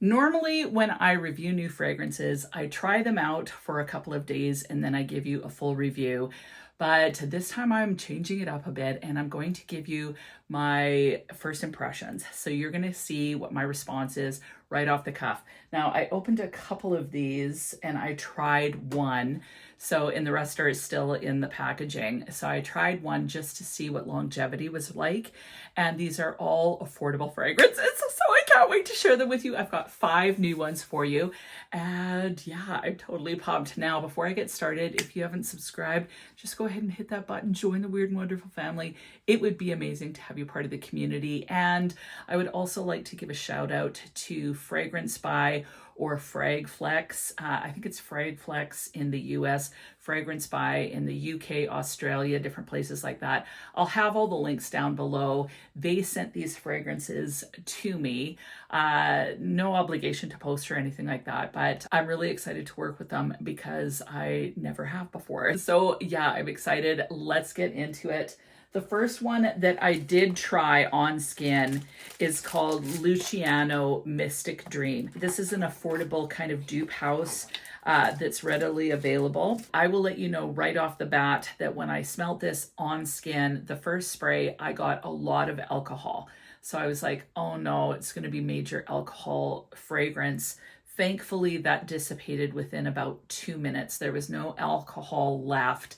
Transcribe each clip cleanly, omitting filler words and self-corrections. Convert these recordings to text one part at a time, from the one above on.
Normally, when I review new fragrances, I try them out for a couple of days and then I give you a full review. But this time I'm changing it up a bit and I'm going to give you my first impressions. So you're going to see what my response is right off the cuff. Now, I opened a couple of these and I tried one. So, and the rest are still in the packaging. So I tried one just to see what longevity was like. And these are all affordable fragrances. So I can't wait to share them with you. I've got 5 new ones for you. And yeah, I'm totally pumped. Now, before I get started, if you haven't subscribed, just go ahead and hit that button, join the Weird and Wonderful family. It would be amazing to have you part of the community. And I would also like to give a shout out to Fragrance By or Fragflex. I think it's Fragflex in the US, Fragrance By in the UK, Australia, different places like that. I'll have all the links down below. They sent these fragrances to me. No obligation to post or anything like that, but I'm really excited to work with them because I never have before. So yeah, I'm excited. Let's get into it. The first one that I did try on skin is called Luchiano Mystic Dream. This is an affordable kind of dupe house that's readily available. I will let you know right off the bat that when I smelled this on skin, the first spray, I got a lot of alcohol. So I was like, oh no, it's going to be major alcohol fragrance. Thankfully, that dissipated within about 2 minutes. There was no alcohol left,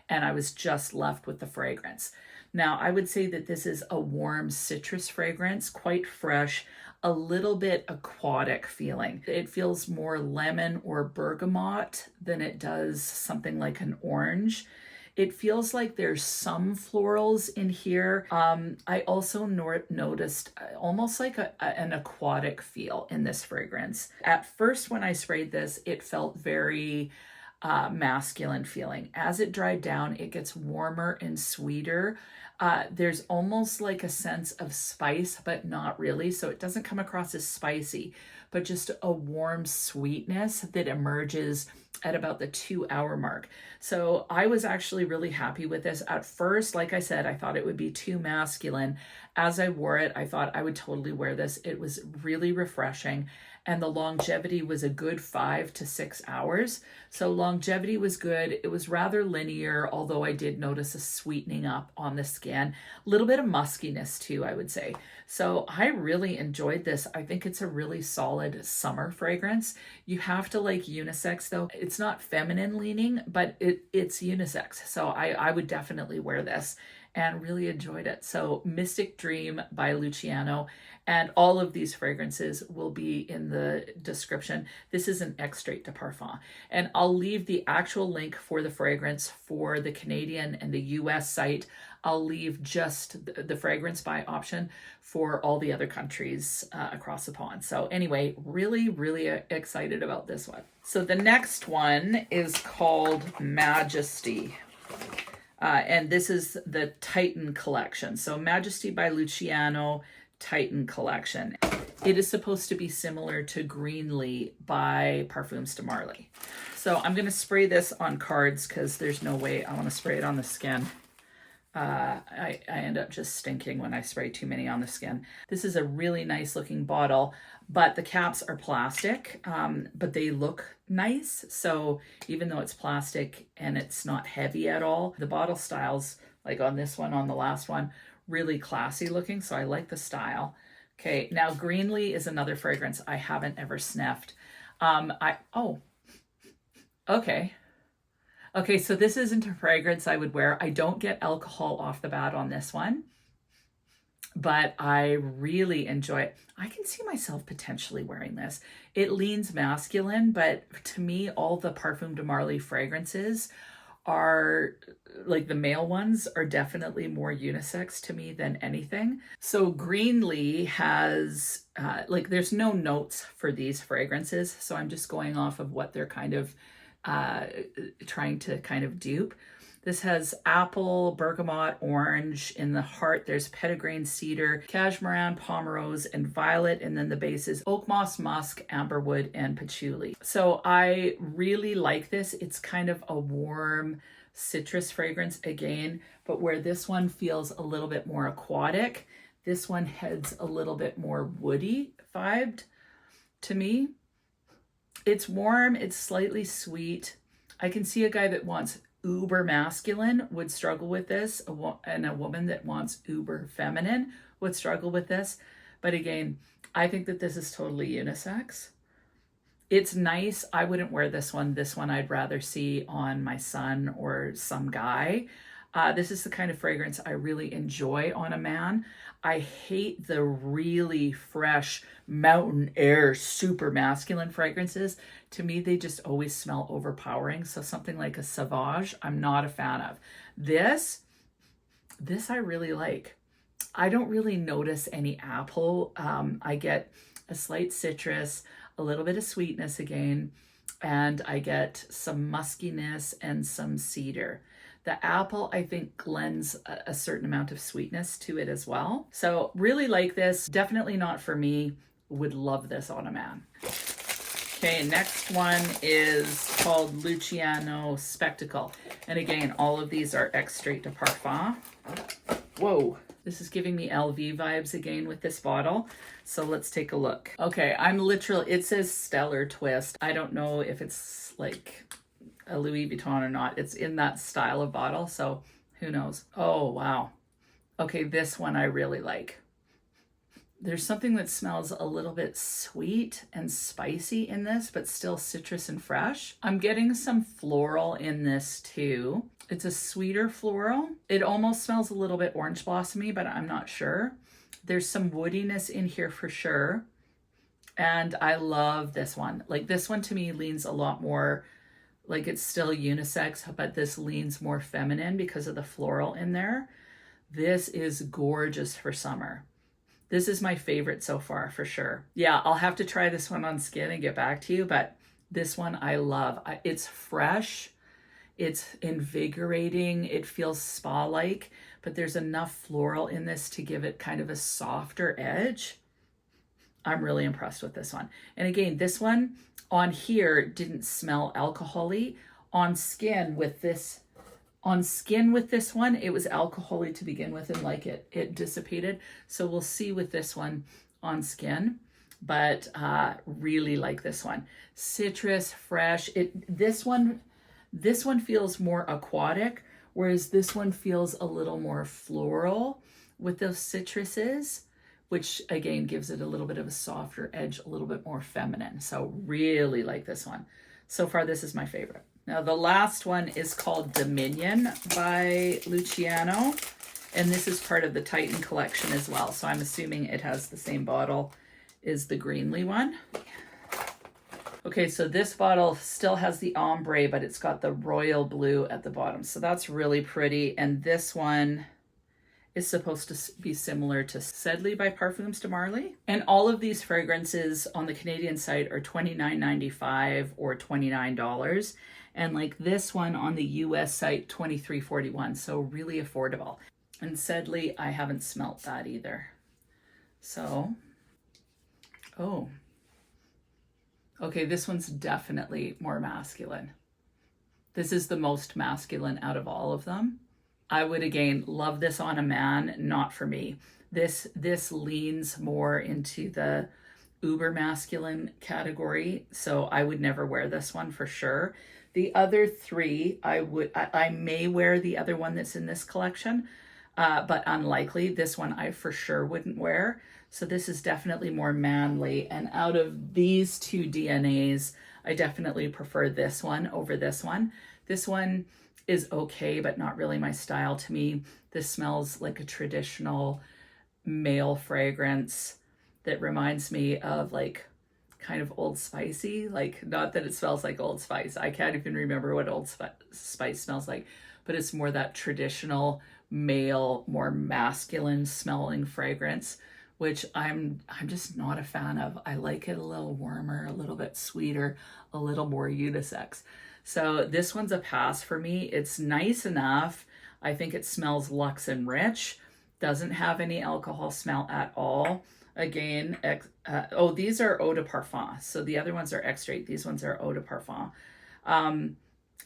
and I was just left with the fragrance. Now, I would say that this is a warm citrus fragrance, quite fresh, a little bit aquatic feeling. It feels more lemon or bergamot than it does something like an orange. It feels like there's some florals in here. I also noticed almost like an aquatic feel in this fragrance. At first, when I sprayed this, it felt very masculine feeling. As it dried down, it gets warmer and sweeter. There's almost like a sense of spice, but not really. So it doesn't come across as spicy, but just a warm sweetness that emerges at about the 2-hour mark. So I was actually really happy with this. At first, like I said, I thought it would be too masculine. As I wore it, I thought I would totally wear this. It was really refreshing. And the longevity was a good 5 to 6 hours. So longevity was good. It was rather linear, although I did notice a sweetening up on the skin. A little bit of muskiness too, I would say. So I really enjoyed this. I think it's a really solid summer fragrance. You have to like unisex though. It's not feminine leaning, but it's unisex. So I would definitely wear this and really enjoyed it. So Mystic Dream by Luchiano, and all of these fragrances will be in the description. This is an extrait de parfum, and I'll leave the actual link for the fragrance for the Canadian and the US site. I'll leave just the Fragrance By option for all the other countries across the pond. So anyway, really, really excited about this one. So the next one is called Majesty. And this is the Titan collection. So Majesty by Luchiano Titan collection. It is supposed to be similar to Greenlee by Parfums de Marly. So I'm going to spray this on cards because there's no way I want to spray it on the skin. I end up just stinking when I spray too many on the skin. This is a really nice looking bottle, but the caps are plastic, but they look nice. So even though it's plastic and it's not heavy at all, the bottle styles, like on this one, on the last one, really classy looking. So I like the style. Okay, now Greenlee is another fragrance I haven't ever sniffed. Okay, so this isn't a fragrance I would wear. I don't get alcohol off the bat on this one, but I really enjoy it. I can see myself potentially wearing this. It leans masculine, but to me, all the Parfums de Marly fragrances are, like the male ones, are definitely more unisex to me than anything. So Greenlee has, there's no notes for these fragrances. So I'm just going off of what they're kind of trying to kind of dupe. This has apple, bergamot, orange. In the heart, there's petitgrain cedar, cashmeran, pomerose, and violet. And then the base is oak moss, musk, amberwood, and patchouli. So I really like this. It's kind of a warm citrus fragrance again, but where this one feels a little bit more aquatic, this one heads a little bit more woody vibed. to me. It's warm, it's slightly sweet. I can see a guy that wants uber masculine would struggle with this, and a woman that wants uber feminine would struggle with this. But again, I think that this is totally unisex. It's nice. I wouldn't wear this one. This one I'd rather see on my son or some guy. This is the kind of fragrance I really enjoy on a man. I hate the really fresh mountain air, super masculine fragrances. To me, they just always smell overpowering. So something like a Sauvage, I'm not a fan of. This I really like. I don't really notice any apple. I get a slight citrus, a little bit of sweetness again, and I get some muskiness and some cedar. The apple, I think, lends a certain amount of sweetness to it as well. So really like this. Definitely not for me. Would love this on a man. Okay, next one is called Luchiano Spectacle. And again, all of these are extrait de parfum. Whoa. This is giving me LV vibes again with this bottle. So let's take a look. Okay, it says Stellar Twist. I don't know if it's like a Louis Vuitton or not. It's in that style of bottle, so who knows? Oh, wow. Okay, this one I really like. There's something that smells a little bit sweet and spicy in this, but still citrus and fresh. I'm getting some floral in this too. It's a sweeter floral. It almost smells a little bit orange blossomy, but I'm not sure. There's some woodiness in here for sure. And I love this one. Like this one to me leans a lot more, like it's still unisex, but this leans more feminine because of the floral in there. This is gorgeous for summer. This is my favorite so far for sure. Yeah, I'll have to try this one on skin and get back to you, but this one I love. It's fresh, it's invigorating, it feels spa-like, but there's enough floral in this to give it kind of a softer edge. I'm really impressed with this one. And again, this one on here didn't smell alcohol-y. On skin with this one, it was alcohol-y to begin with, and like it dissipated. So we'll see with this one on skin, but really like this one. Citrus, fresh. This one feels more aquatic, whereas this one feels a little more floral with those citruses, which again gives it a little bit of a softer edge, a little bit more feminine. So really like this one. So far, this is my favorite. Now the last one is called Dominion by Luchiano, and this is part of the Titan collection as well. So I'm assuming it has the same bottle as the Greenly one. Okay, so this bottle still has the ombre, but it's got the royal blue at the bottom. So that's really pretty. And this one is supposed to be similar to Sedley by Parfums de Marly. And all of these fragrances on the Canadian site are $29.95 or $29. And like this one on the US site, $23.41. So really affordable. And Sedley, I haven't smelt that either. So, oh. Okay, this one's definitely more masculine. This is the most masculine out of all of them. I would, again, love this on a man, not for me. This leans more into the uber masculine category, so I would never wear this one for sure. The other three, I may wear the other one that's in this collection, but unlikely. This one I for sure wouldn't wear. So this is definitely more manly. And out of these two DNAs, I definitely prefer this one over this one. This one is okay, but not really my style to me. This smells like a traditional male fragrance that reminds me of like kind of Old Spicey. Like, not that it smells like Old Spice. I can't even remember what Old Spice smells like, but it's more that traditional male, more masculine smelling fragrance, which I'm just not a fan of. I like it a little warmer, a little bit sweeter, a little more unisex. So this one's a pass for me. It's nice enough. I think it smells luxe and rich. Doesn't have any alcohol smell at all. Again, these are eau de parfum. So the other ones are extrait. These ones are eau de parfum.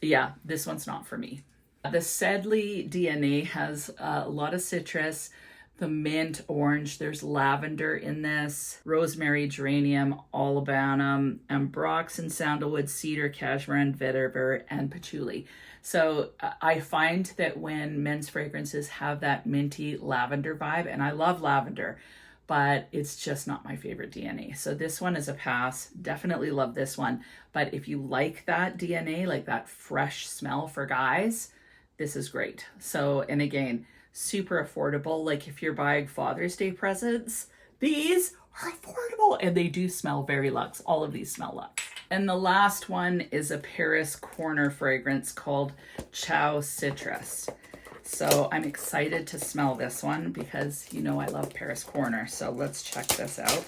Yeah, this one's not for me. The Sedley DNA has a lot of citrus, the mint orange. There's lavender in this, rosemary, geranium, olibanum, ambroxan, sandalwood, cedar, cashmere, and vetiver, and patchouli. So I find that when men's fragrances have that minty lavender vibe, and I love lavender, but it's just not my favorite DNA. So this one is a pass. Definitely love this one. But if you like that DNA, like that fresh smell for guys, this is great. So, and again, super affordable. Like if you're buying Father's Day presents, these are affordable and they do smell very luxe. All of these smell luxe. And the last one is a Paris Corner fragrance called Ciao Citrus. So I'm excited to smell this one because you know I love Paris Corner. So let's check this out.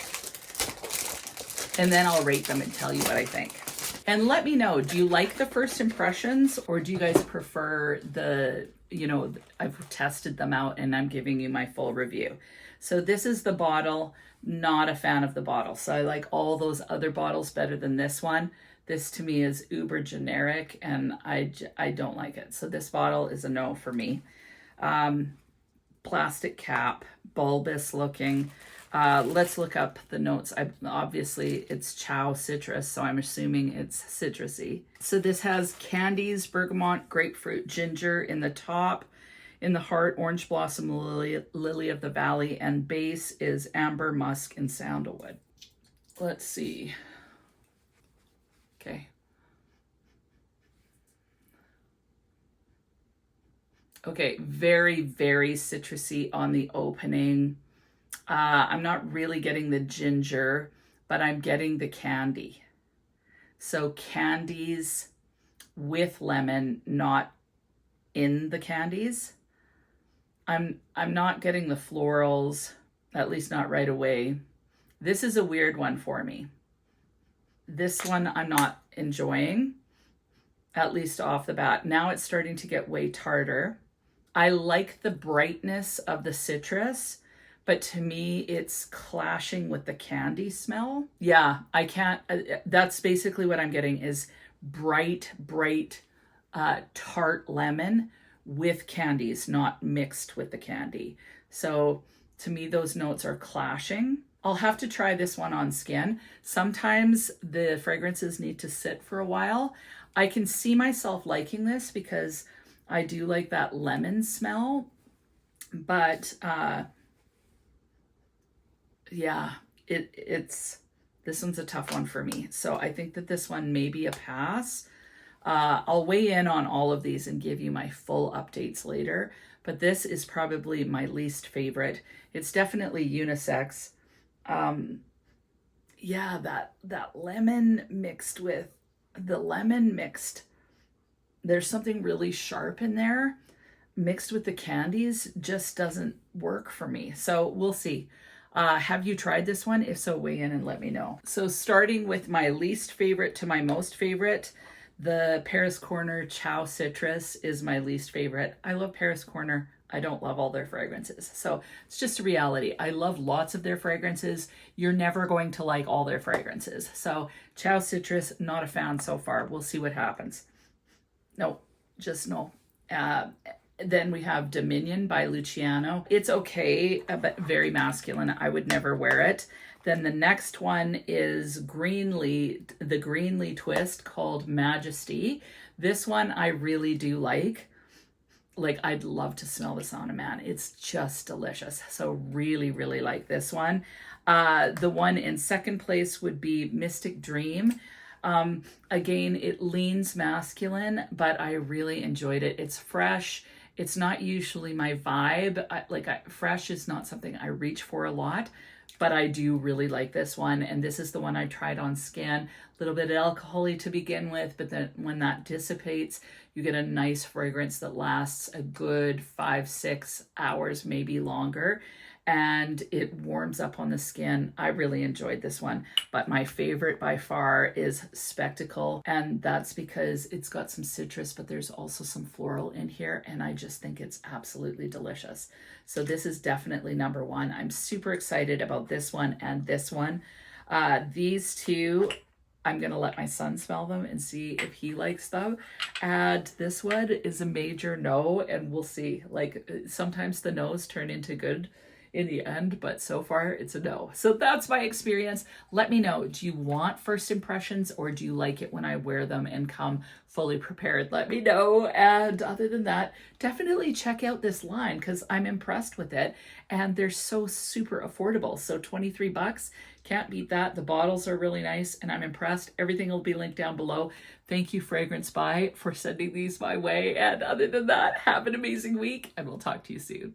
And then I'll rate them and tell you what I think. And let me know, do you like the first impressions or do you guys prefer the, you know, I've tested them out and I'm giving you my full review. So this is the bottle, not a fan of the bottle. So I like all those other bottles better than this one. This to me is uber generic and I don't like it. So this bottle is a no for me. Plastic cap, bulbous looking. Let's look up the notes. Obviously it's Ciao Citrus, so I'm assuming it's citrusy. So this has candies, bergamot, grapefruit, ginger in the top. In the heart, orange blossom, lily of the valley, and base is amber, musk, and sandalwood. Let's see. Okay. Okay, very, very citrusy on the opening. I'm not really getting the ginger, but I'm getting the candy. So candies with lemon, not in the candies. I'm not getting the florals, at least not right away. This is a weird one for me. This one I'm not enjoying, at least off the bat. Now it's starting to get way tartar. I like the brightness of the citrus, but to me it's clashing with the candy smell. Yeah, I can't, that's basically what I'm getting is bright, tart lemon with candies, not mixed with the candy. So to me, those notes are clashing. I'll have to try this one on skin. Sometimes the fragrances need to sit for a while. I can see myself liking this because I do like that lemon smell, but yeah, this one's a tough one for me. So I think that this one may be a pass. I'll weigh in on all of these and give you my full updates later, but this is probably my least favorite. It's definitely unisex. Yeah, that lemon mixed with there's something really sharp in there mixed with the candies just doesn't work for me. So we'll see. Have you tried this one? If so, weigh in and let me know. So starting with my least favorite to my most favorite, the Paris Corner Ciao Citrus is my least favorite. I love Paris Corner. I don't love all their fragrances. So it's just a reality. I love lots of their fragrances. You're never going to like all their fragrances. So Ciao Citrus, not a fan so far. We'll see what happens. No, just no. Then we have Dominion by Luchiano. It's okay, but very masculine. I would never wear it. Then the next one is the Greenlee twist called Majesty. This one I really do like. Like, I'd love to smell this on a man. It's just delicious. So really, really like this one. The one in second place would be Mystic Dream. Again, it leans masculine, but I really enjoyed it. It's fresh. It's not usually my vibe. Fresh is not something I reach for a lot, but I do really like this one. And this is the one I tried on skin. A little bit alcohol-y to begin with, but then when that dissipates, you get a nice fragrance that lasts a good 5-6 hours, maybe longer. And it warms up on the skin. I really enjoyed this one, but my favorite by far is Spectacle. And that's because it's got some citrus, but there's also some floral in here. And I just think it's absolutely delicious. So this is definitely number one. I'm super excited about this one and this one. These two, I'm going to let my son smell them and see if he likes them. And this one is a major no, and we'll see. Like, sometimes the no's turn into good in the end, but so far it's a no. So that's my experience. Let me know, do you want first impressions or do you like it when I wear them and come fully prepared? Let me know. And other than that, definitely check out this line because I'm impressed with it and they're so super affordable. So 23 bucks, can't beat that. The bottles are really nice and I'm impressed. Everything will be linked down below. Thank you, Fragrance Buy, for sending these my way. And other than that, have an amazing week and we'll talk to you soon.